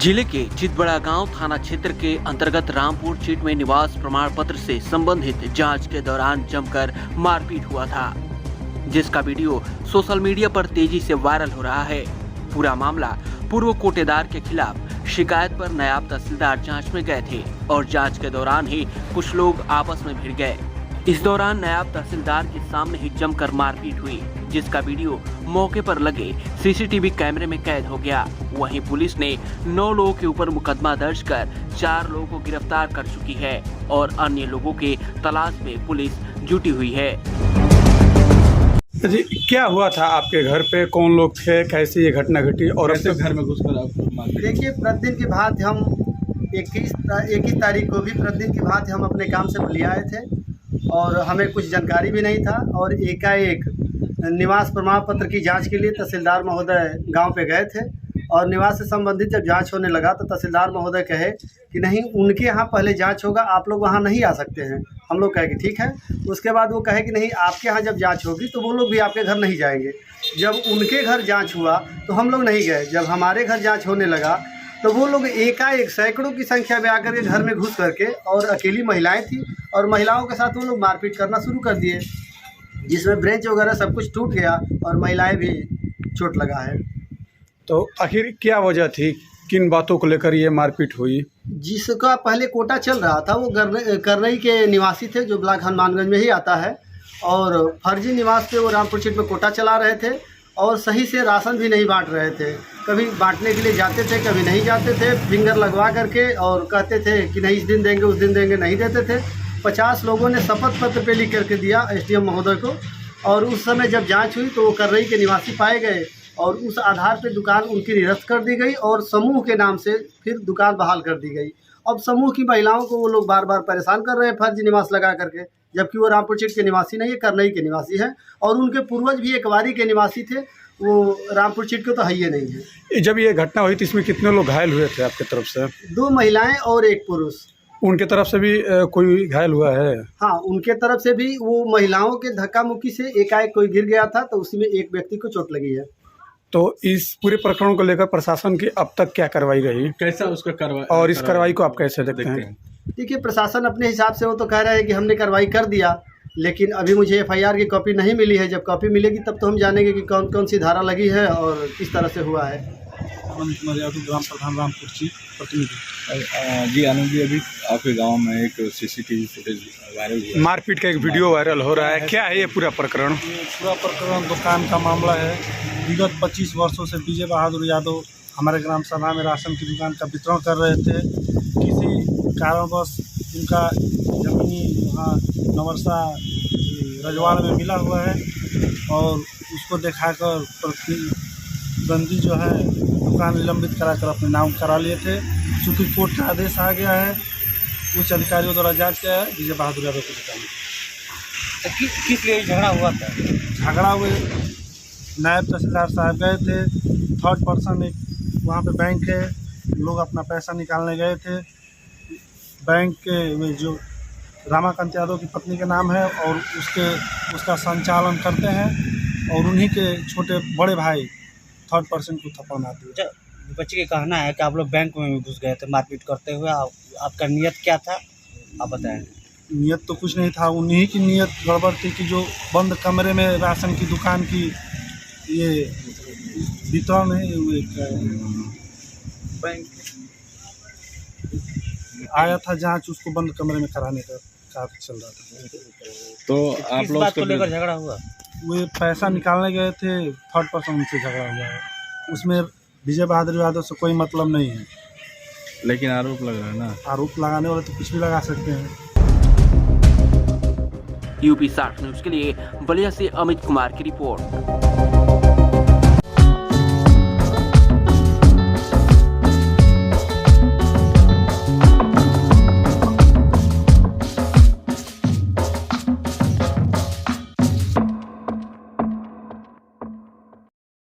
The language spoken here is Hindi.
जिले के चितबड़ा गांव थाना क्षेत्र के अंतर्गत रामपुर चीट में निवास प्रमाण पत्र से संबंधित जांच के दौरान जमकर मारपीट हुआ था, जिसका वीडियो सोशल मीडिया पर तेजी से वायरल हो रहा है। पूरा मामला पूर्व कोटेदार के खिलाफ शिकायत पर नायब तहसीलदार जांच में गए थे और जांच के दौरान ही कुछ लोग आपस में भिड़ गए। इस दौरान नायब तहसीलदार के सामने ही जमकर मारपीट हुई, जिसका वीडियो मौके पर लगे सीसीटीवी कैमरे में कैद हो गया। वहीं पुलिस ने 9 लोगों के ऊपर मुकदमा दर्ज कर 4 लोगों को गिरफ्तार कर चुकी है और अन्य लोगों के तलाश में पुलिस जुटी हुई है। जी, क्या हुआ था आपके घर पे? कौन लोग थे? कैसे ये घटना घटी और कैसे घर में घुसकर आपको मार? देखिए, प्रतिदिन की भांति हम 21 तारीख को भी प्रतिदिन की भांति हम अपने काम से भलिया आए थे और हमें कुछ जानकारी भी नहीं था और एकाएक निवास प्रमाण पत्र की जांच के लिए तहसीलदार महोदय गांव पे गए थे और निवास से संबंधित जब जांच होने लगा तो तहसीलदार महोदय कहे कि नहीं, उनके यहाँ पहले जांच होगा, आप लोग वहाँ नहीं आ सकते हैं। हम लोग कहे कि ठीक है। उसके बाद वो कहे कि नहीं, आपके यहाँ जब जांच होगी तो वो लोग भी आपके घर नहीं जाएंगे। जब उनके घर जांच हुआ तो हम लोग नहीं गए। जब हमारे घर जांच होने लगा तो वो लोग एकाएक सैकड़ों की संख्या में आकर के घर में घुस करके, और अकेली महिलाएं थी और महिलाओं के साथ वो लोग मारपीट करना शुरू कर दिए, जिसमें ब्रेंच वगैरह सब कुछ टूट गया और महिलाएं भी चोट लगा है। तो आखिर क्या वजह थी, किन बातों को लेकर ये मारपीट हुई? जिसका पहले कोटा चल रहा था वो करनई के निवासी थे, जो ब्लॉक हनुमानगंज में ही आता है, और फर्जी निवास पे वो रामपुर चीट में कोटा चला रहे थे और सही से राशन भी नहीं बांट रहे थे। कभी बांटने के लिए जाते थे, कभी नहीं जाते थे, फिंगर लगवा करके और कहते थे कि नहीं इस दिन देंगे उस दिन देंगे, नहीं देते थे। 50 लोगों ने शपथ पत्र पे लिख करके दिया एसडीएम महोदय को, और उस समय जब जांच हुई तो वो करनई के निवासी पाए गए और उस आधार पे दुकान उनकी निरस्त कर दी गई और समूह के नाम से फिर दुकान बहाल कर दी गई। अब समूह की महिलाओं को वो लोग बार बार परेशान कर रहे हैं फर्जी निवास लगा करके, जबकि वो रामपुर चीट के निवासी नहीं है, करनई के निवासी हैं और उनके पूर्वज भी एकवारी के निवासी थे, वो रामपुर चीट के तो है ही नहीं है। जब ये घटना हुई तो इसमें कितने लोग घायल हुए थे आपकी तरफ से? 2 महिलाएं और 1 पुरुष। उनके तरफ से भी कोई घायल हुआ है? हाँ, उनके तरफ से भी वो महिलाओं के धक्का मुक्की से एकाएक कोई गिर गया था तो उसी में एक व्यक्ति को चोट लगी है। तो इस पूरे प्रकरण को लेकर प्रशासन की अब तक क्या कार्रवाई रही, कैसा उसका कार्रवाई, और इस कार्रवाई को आप कैसे देखते हैं? देखिए, प्रशासन अपने हिसाब से वो तो कह रहा है कि हमने कार्रवाई कर दिया, लेकिन अभी मुझे एफआईआर की कॉपी नहीं मिली है। जब कॉपी मिलेगी तब तो हम जानेंगे कि कौन कौन सी धारा लगी है और किस तरह से हुआ है। ग्राम प्रधान रामपुर चीट प्रतिनिधि। जी आनंद जी, अभी आपके गांव में एक सीसीटीवी फुटेज वायरल हुआ है, मारपीट का एक वीडियो वायरल हो रहा है, क्या है ये पूरा प्रकरण? ये पूरा प्रकरण दुकान का मामला है। विगत 25 वर्षों से विजय बहादुर यादव हमारे ग्राम सभा में राशन की दुकान का वितरण कर रहे थे। किसी कारणवश उनका जमीनी वहाँ नवरसा रजवाड़ में मिला हुआ है और उसको दिखाकर प्रतिद्वंदी जो है दुकान निलंबित कराकर अपने नाम करा लिए थे। चूँकि कोर्ट का आदेश आ गया है, उच्च अधिकारियों द्वारा जांच किया है विजय बहादुर यादव की दुकान। तो किस लिए झगड़ा हुआ था? झगड़ा हुए नायब तहसीलदार साहब गए थे, थर्ड पर्सन एक वहाँ पे बैंक है, लोग अपना पैसा निकालने गए थे। बैंक के में जो रामाकांत यादव की पत्नी का नाम है और उसका संचालन करते हैं और उन्हीं के छोटे बड़े भाई थर्ड पर्सन को थप्पड़ मार दिया। बच्चे का कहना है कि आप लोग बैंक में भी घुस गए थे मारपीट करते हुए, आपका नियत क्या था, आप बताएं। नियत तो कुछ नहीं था, उन्हीं की नियत गड़बड़ थी कि जो बंद कमरे में राशन की दुकान की ये वितरण है, बैंक आया था जांच, उसको बंद कमरे में कराने का कार्य चल रहा था। तो आप लोग बात को लेकर झगड़ा हुआ? वो पैसा निकालने गए थे, थर्ड पर्सन उनसे झगड़ा हुआ है। उसमें विजय बहादुर यादव से कोई मतलब नहीं है, लेकिन आरोप लग रहा है ना। आरोप लगाने वाले तो कुछ भी लगा सकते हैं। यूपी 60 न्यूज के लिए बलिया से अमित कुमार की रिपोर्ट।